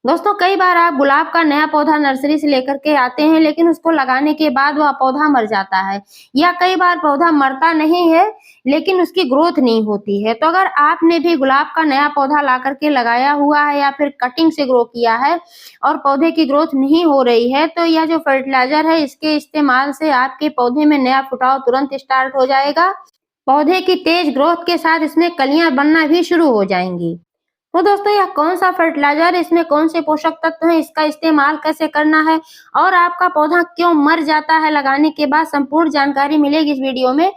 दोस्तों कई बार आप गुलाब का नया पौधा नर्सरी से लेकर के आते हैं, लेकिन उसको लगाने के बाद वह पौधा मर जाता है या कई बार पौधा मरता नहीं है लेकिन उसकी ग्रोथ नहीं होती है। तो अगर आपने भी गुलाब का नया पौधा ला करके लगाया हुआ है या फिर कटिंग से ग्रो किया है और पौधे की ग्रोथ नहीं हो रही है, तो यह जो फर्टिलाइजर है इसके इस्तेमाल से आपके पौधे में नया फुटाव तुरंत स्टार्ट हो जाएगा। पौधे की तेज ग्रोथ के साथ इसमें कलियां बनना भी शुरू हो जाएंगी। तो दोस्तों यह कौन सा फर्टिलाइजर, इसमें कौन से पोषक तत्व हैं, इसका इस्तेमाल कैसे करना है और आपका पौधा क्यों मर जाता है लगाने के बाद, संपूर्ण जानकारी मिलेगी इस वीडियो में।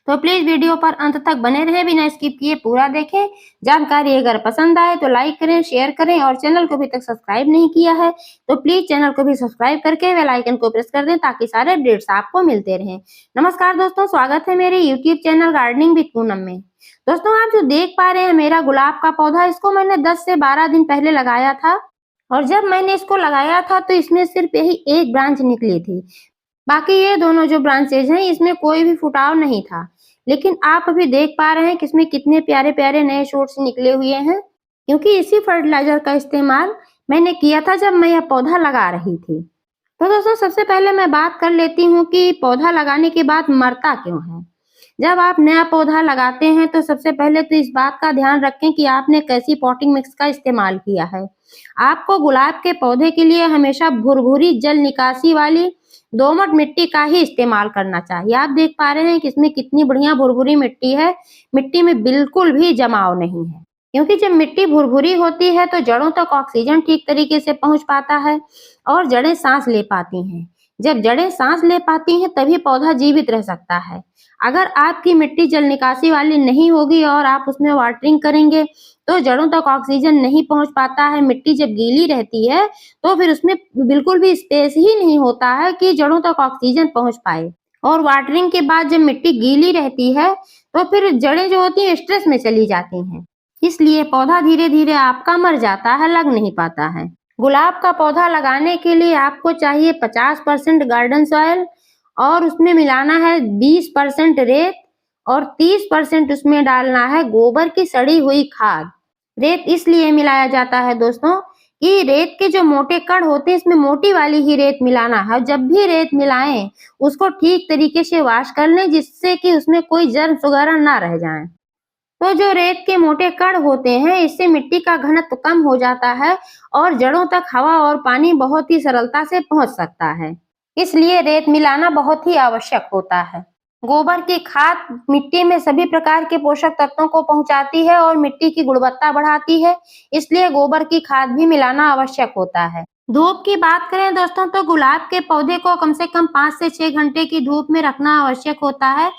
तो प्लीज वीडियो पर अंत तक बने रहें, बिना स्किप किए पूरा देखें। जानकारी अगर पसंद आए तो लाइक करें, शेयर करें और चैनल को अभी तक सब्सक्राइब नहीं किया है तो प्लीज चैनल को भी सब्सक्राइब करके बेल आइकन को प्रेस कर दें ताकि सारे अपडेट्स आपको मिलते रहें। नमस्कार दोस्तों, स्वागत है मेरे YouTube channel gardening with Poonam में। दोस्तों आप जो देख पा रहे हैं मेरा गुलाब का पौधा, इसको मैंने 10 से 12 दिन पहले लगाया था और जब मैंने इसको लगाया था तो इसमें सिर्फ यही एक ब्रांच निकली थी। बाकी ये दोनों जो ब्रांचेज हैं इसमें कोई भी फुटाव नहीं था। लेकिन आप अभी देख पा रहे हैं कि इसमें कितने प्यारे प्यारे नए शूट्स निकले हुए हैं, क्योंकि इसी फर्टिलाइजर का इस्तेमाल मैंने किया था जब मैं यह पौधा लगा रही थी। तो दोस्तों सबसे पहले मैं बात कर लेती हूँ कि पौधा लगाने के बाद मरता क्यों है। जब आप नया पौधा लगाते हैं तो सबसे पहले तो इस बात का ध्यान रखें कि आपने कैसी पॉटिंग मिक्स का इस्तेमाल किया है। आपको गुलाब के पौधे के लिए हमेशा भुरभुरी जल निकासी वाली दोमट मिट्टी का ही इस्तेमाल करना चाहिए। आप देख पा रहे हैं कि इसमें कितनी बढ़िया भुरभुरी मिट्टी है, मिट्टी में बिल्कुल भी जमाव नहीं है, क्योंकि जब मिट्टी भुरभुरी होती है तो जड़ों तक ऑक्सीजन ठीक तरीके से पहुंच पाता है और जड़ें सांस ले पाती हैं। जब जड़ें सांस ले पाती हैं तभी पौधा जीवित रह सकता है। अगर आपकी मिट्टी जल निकासी वाली नहीं होगी और आप उसमें वाटरिंग करेंगे तो जड़ों तक ऑक्सीजन नहीं पहुंच पाता है। मिट्टी जब गीली रहती है तो फिर उसमें बिल्कुल भी स्पेस ही नहीं होता है कि जड़ों तक ऑक्सीजन पहुंच पाए। और वाटरिंग के बाद जब मिट्टी गीली रहती है तो फिर जड़ें जो होती हैं स्ट्रेस में चली जाती हैं, इसलिए पौधा धीरे धीरे आपका मर जाता है, लग नहीं पाता है। गुलाब का पौधा लगाने के लिए आपको चाहिए 50% गार्डन सॉइल और उसमें मिलाना है 20% रेत और 30% उसमें डालना है गोबर की सड़ी हुई खाद। रेत इसलिए मिलाया जाता है दोस्तों कि रेत के जो मोटे कण होते हैं इसमें मोटी वाली ही रेत मिलाना है। जब भी रेत मिलाएं उसको ठीक तरीके से वॉश कर लें जिससे कि उसमें कोई जर्म्स वगैरह ना रह जाएं। तो जो रेत के मोटे कण होते हैं इससे मिट्टी का घनत्व कम हो जाता है और जड़ों तक हवा और पानी बहुत ही सरलता से पहुंच सकता है, इसलिए रेत मिलाना बहुत ही आवश्यक होता है। गोबर की खाद मिट्टी में सभी प्रकार के पोषक तत्वों को पहुंचाती है और मिट्टी की गुणवत्ता बढ़ाती है, इसलिए गोबर की खाद भी मिलाना आवश्यक होता है। धूप की बात करें दोस्तों तो गुलाब के पौधे को कम से कम 5 से 6 घंटे की धूप में रखना आवश्यक होता है,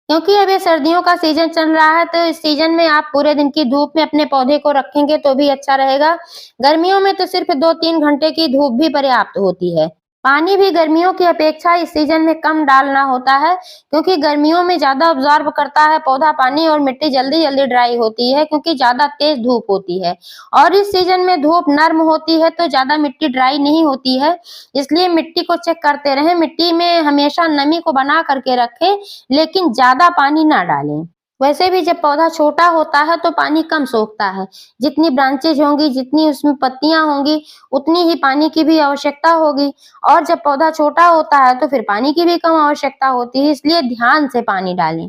क्योंकि अब ये सर्दियों का सीजन चल रहा है तो इस सीजन में आप पूरे दिन की धूप में अपने पौधे को रखेंगे तो भी अच्छा रहेगा। गर्मियों में तो सिर्फ 2-3 घंटे की धूप भी पर्याप्त होती है। पानी भी गर्मियों की अपेक्षा इस सीजन में कम डालना होता है, क्योंकि गर्मियों में ज्यादा ऑब्जॉर्ब करता है पौधा पानी और मिट्टी जल्दी जल्दी ड्राई होती है क्योंकि ज्यादा तेज धूप होती है। और इस सीजन में धूप नर्म होती है तो ज्यादा मिट्टी ड्राई नहीं होती है, इसलिए मिट्टी को चेक करते रहें। मिट्टी में हमेशा नमी को बना करके रखें लेकिन ज्यादा पानी ना डालें। वैसे भी जब पौधा छोटा होता है तो पानी कम सोखता है, जितनी ब्रांचेज होंगी जितनी उसमें पत्तियां होंगी उतनी ही पानी की भी आवश्यकता होगी। और जब पौधा छोटा होता है तो फिर पानी की भी कम आवश्यकता होती है, इसलिए ध्यान से पानी डालें।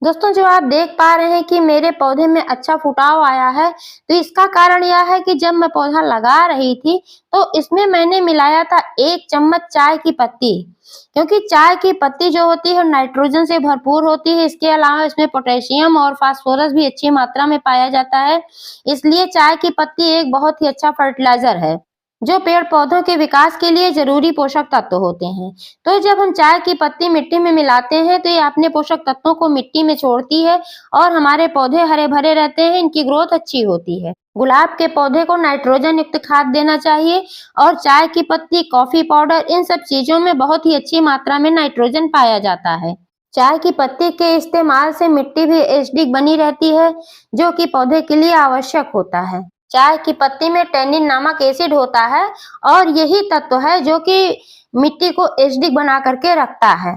दोस्तों जो आप देख पा रहे हैं कि मेरे पौधे में अच्छा फुटाव आया है तो इसका कारण यह है कि जब मैं पौधा लगा रही थी तो इसमें मैंने मिलाया था 1 चम्मच चाय की पत्ती, क्योंकि चाय की पत्ती जो होती है नाइट्रोजन से भरपूर होती है। इसके अलावा इसमें पोटेशियम और फास्फोरस भी अच्छी मात्रा में पाया जाता है, इसलिए चाय की पत्ती एक बहुत ही अच्छा फर्टिलाइजर है जो पेड़ पौधों के विकास के लिए जरूरी पोषक तत्व होते हैं। तो जब हम चाय की पत्ती मिट्टी में मिलाते हैं तो ये अपने पोषक तत्वों को मिट्टी में छोड़ती है और हमारे पौधे हरे भरे रहते हैं, इनकी ग्रोथ अच्छी होती है। गुलाब के पौधे को नाइट्रोजन युक्त खाद देना चाहिए और चाय की पत्ती, कॉफी पाउडर, इन सब चीजों में बहुत ही अच्छी मात्रा में नाइट्रोजन पाया जाता है। चाय की पत्ती के इस्तेमाल से मिट्टी भी एसिडिक बनी रहती है जो कि पौधे के लिए आवश्यक होता है। चाय की पत्ती में टैनिन नामक एसिड होता है और यही तत्व है जो कि मिट्टी को एसिडिक बना करके रखता है।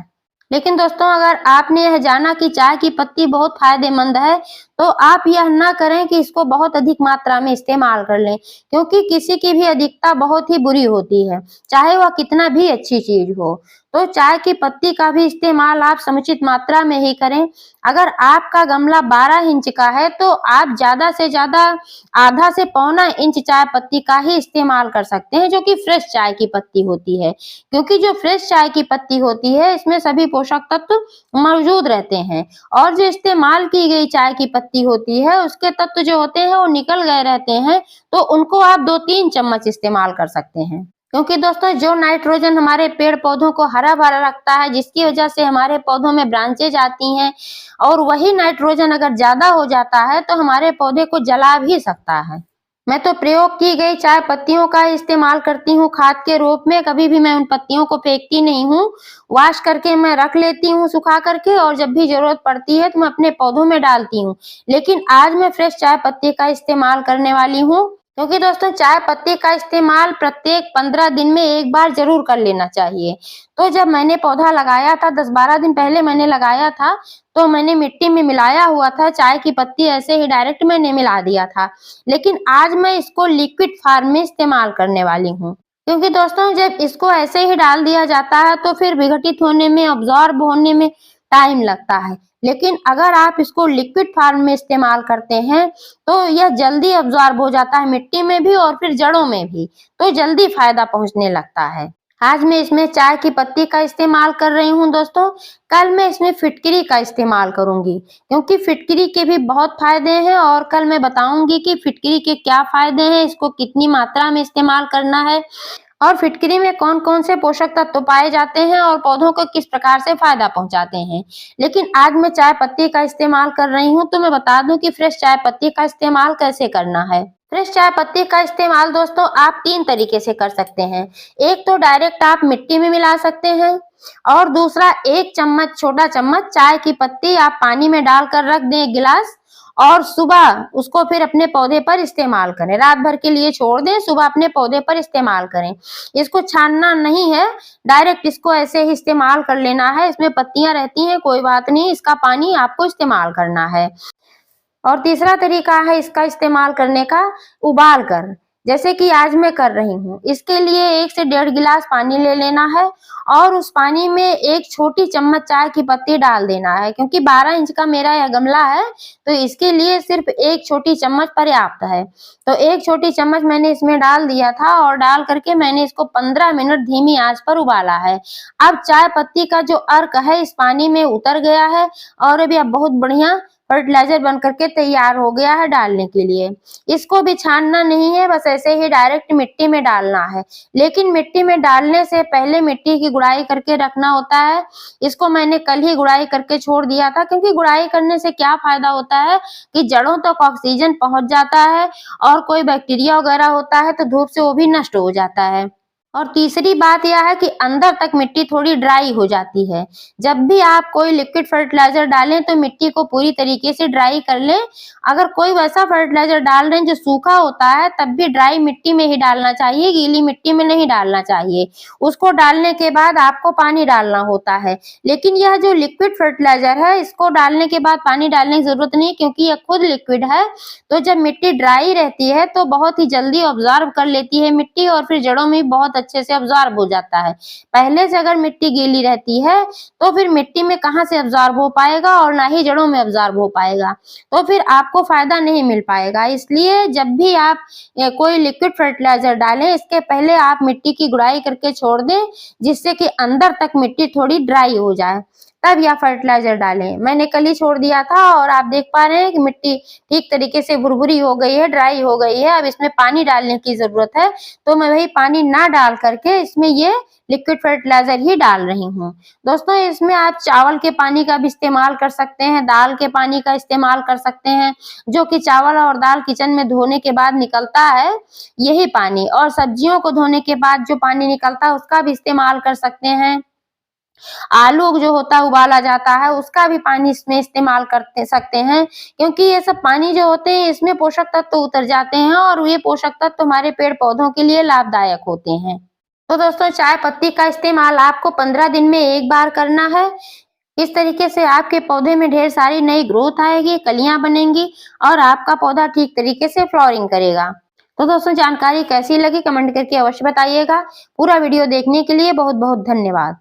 लेकिन दोस्तों अगर आपने यह जाना कि चाय की पत्ती बहुत फायदेमंद है, तो आप यह ना करें कि इसको बहुत अधिक मात्रा में इस्तेमाल कर लें, क्योंकि किसी की भी अधिकता बहुत ही बुरी होती है, चाहे वह कितना भी अच्छी चीज हो। तो चाय की पत्ती का भी इस्तेमाल आप समुचित मात्रा में ही करें। अगर आपका गमला 12 इंच का है तो आप ज्यादा से ज्यादा आधा से पौना इंच चाय पत्ती का ही इस्तेमाल कर सकते हैं, जो कि फ्रेश चाय की पत्ती होती है, क्योंकि जो फ्रेश चाय की पत्ती होती है इसमें सभी पोषक तत्व मौजूद रहते हैं, और जो इस्तेमाल की गई चाय की पत्ती होती है उसके तत्व जो होते हैं वो निकल गए रहते हैं, तो उनको आप 2-3 चम्मच इस्तेमाल कर सकते हैं। क्योंकि दोस्तों जो नाइट्रोजन हमारे पेड़ पौधों को हरा भरा रखता है, जिसकी वजह से हमारे पौधों में ब्रांचेज आती हैं, और वही नाइट्रोजन अगर ज्यादा हो जाता है तो हमारे पौधे को जला भी सकता है। मैं तो प्रयोग की गई चाय पत्तियों का इस्तेमाल करती हूँ खाद के रूप में, कभी भी मैं उन पत्तियों को फेंकती नहीं हूँ, वॉश करके मैं रख लेती हूँ सुखा करके, और जब भी जरूरत पड़ती है तो मैं अपने पौधों में डालती हूँ। लेकिन आज मैं फ्रेश चाय पत्ती का इस्तेमाल करने वाली हूँ, क्योंकि दोस्तों चाय पत्ती का इस्तेमाल प्रत्येक 15 दिन में एक बार जरूर कर लेना चाहिए। तो जब मैंने पौधा लगाया था, 10-12 दिन पहले मैंने लगाया था, तो मैंने मिट्टी में मिलाया हुआ था चाय की पत्ती, ऐसे ही डायरेक्ट मैंने मिला दिया था। लेकिन आज मैं इसको लिक्विड फॉर्म में इस्तेमाल करने वाली हूँ, क्योंकि दोस्तों जब इसको ऐसे ही डाल दिया जाता है तो फिर विघटित होने में, अब्जॉर्ब होने में टाइम लगता है। लेकिन अगर आप इसको लिक्विड फॉर्म में इस्तेमाल करते हैं तो यह जल्दी अब्जॉर्ब हो जाता है मिट्टी में भी और फिर जड़ों में भी, तो जल्दी फायदा पहुंचने लगता है। आज मैं इसमें चाय की पत्ती का इस्तेमाल कर रही हूँ दोस्तों, कल मैं इसमें फिटकरी का इस्तेमाल करूंगी, क्योंकि फिटकरी के भी बहुत फायदे हैं, और कल मैं बताऊंगी कि फिटकरी के क्या फायदे हैं, इसको कितनी मात्रा में इस्तेमाल करना है, और फिटकरी में कौन कौन से पोषक तत्व पाए जाते हैं और पौधों को किस प्रकार से फायदा पहुंचाते हैं। लेकिन आज मैं चाय पत्ती का इस्तेमाल कर रही हूँ, तो मैं बता दूं कि फ्रेश चाय पत्ती का इस्तेमाल कैसे करना है। फ्रेश चाय पत्ती का इस्तेमाल दोस्तों आप 3 तरीके से कर सकते हैं। एक तो डायरेक्ट आप मिट्टी में मिला सकते हैं, और दूसरा 1 चम्मच, छोटा चम्मच चाय की पत्ती आप पानी में डालकर रख दें 1 गिलास, और सुबह उसको फिर अपने पौधे पर इस्तेमाल करें। रात भर के लिए छोड़ दें, सुबह अपने पौधे पर इस्तेमाल करें। इसको छानना नहीं है, डायरेक्ट इसको ऐसे ही इस्तेमाल कर लेना है। इसमें पत्तियां रहती हैं, कोई बात नहीं, इसका पानी आपको इस्तेमाल करना है। और तीसरा तरीका है इसका इस्तेमाल करने का, उबाल कर, जैसे कि आज मैं कर रही हूँ। इसके लिए 1 से 1.5 गिलास पानी ले लेना है, और उस पानी में 1 छोटी चम्मच चाय की पत्ती डाल देना है। क्योंकि 12 इंच का मेरा यह गमला है, तो इसके लिए सिर्फ 1 छोटी चम्मच पर्याप्त है। तो 1 छोटी चम्मच मैंने इसमें डाल दिया था, और डाल करके मैंने इसको 15 मिनट धीमी आंच पर उबाला है। अब चाय पत्ती का जो अर्क है इस पानी में उतर गया है, और अभी अब बहुत बढ़िया फर्टिलाइजर बन करके तैयार हो गया है डालने के लिए। इसको भी छानना नहीं है, बस ऐसे ही डायरेक्ट मिट्टी में डालना है। लेकिन मिट्टी में डालने से पहले मिट्टी की गुड़ाई करके रखना होता है। इसको मैंने कल ही गुड़ाई करके छोड़ दिया था, क्योंकि गुड़ाई करने से क्या फायदा होता है कि जड़ों तक ऑक्सीजन पहुंच जाता है, और कोई बैक्टीरिया वगैरह होता है तो धूप से वो भी नष्ट हो जाता है। और तीसरी बात यह है कि अंदर तक मिट्टी थोड़ी ड्राई हो जाती है। जब भी आप कोई लिक्विड फर्टिलाइजर डालें तो मिट्टी को पूरी तरीके से ड्राई कर लें। अगर कोई वैसा फर्टिलाइजर डाल रहे हैं जो सूखा होता है, तब भी ड्राई मिट्टी में ही डालना चाहिए, गीली मिट्टी में नहीं डालना चाहिए। उसको डालने के बाद आपको पानी डालना होता है। लेकिन यह जो लिक्विड फर्टिलाइजर है, इसको डालने के बाद पानी डालने की जरूरत नहीं, क्योंकि यह खुद लिक्विड है। तो जब मिट्टी ड्राई रहती है तो बहुत ही जल्दी ऑब्जॉर्ब कर लेती है मिट्टी, और फिर जड़ों में बहुत अच्छे से ऑब्जॉर्ब हो जाता है। पहले से अगर मिट्टी गीली रहती है तो फिर मिट्टी में कहाँ से ऑब्जॉर्ब हो पाएगा, और ना ही जड़ों में ऑब्जॉर्ब हो पाएगा, तो फिर आपको फायदा नहीं मिल पाएगा। इसलिए जब भी आप कोई लिक्विड फर्टिलाइजर डालें, इसके पहले आप मिट्टी की गुड़ाई करके छोड़ दें, जिससे कि अंदर तक मिट्टी थोड़ी ड्राई हो जाए, तब यह फर्टिलाइजर डालें। मैंने कल ही छोड़ दिया था, और आप देख पा रहे हैं कि मिट्टी ठीक तरीके से भुरभुरी हो गई है, ड्राई हो गई है। अब इसमें पानी डालने की जरूरत है, तो मैं वही पानी ना डाल करके इसमें ये लिक्विड फर्टिलाइजर ही डाल रही हूँ। दोस्तों इसमें आप चावल के पानी का भी इस्तेमाल कर सकते हैं, दाल के पानी का इस्तेमाल कर सकते हैं, जो कि चावल और दाल किचन में धोने के बाद निकलता है यही पानी, और सब्जियों को धोने के बाद जो पानी निकलता है उसका भी इस्तेमाल कर सकते हैं। आलू जो होता है उबाला जाता है, उसका भी पानी इसमें इस्तेमाल करते सकते हैं, क्योंकि ये सब पानी जो होते हैं इसमें पोषक तत्व उतर जाते हैं, और ये पोषक तत्व हमारे पेड़ पौधों के लिए लाभदायक होते हैं। तो दोस्तों चाय पत्ती का इस्तेमाल आपको 15 दिन में एक बार करना है। इस तरीके से आपके पौधे में ढेर सारी नई ग्रोथ आएगी, कलियां बनेंगी और आपका पौधा ठीक तरीके से फ्लावरिंग करेगा। तो दोस्तों जानकारी कैसी लगी कमेंट करके अवश्य बताइएगा। पूरा वीडियो देखने के लिए बहुत बहुत धन्यवाद।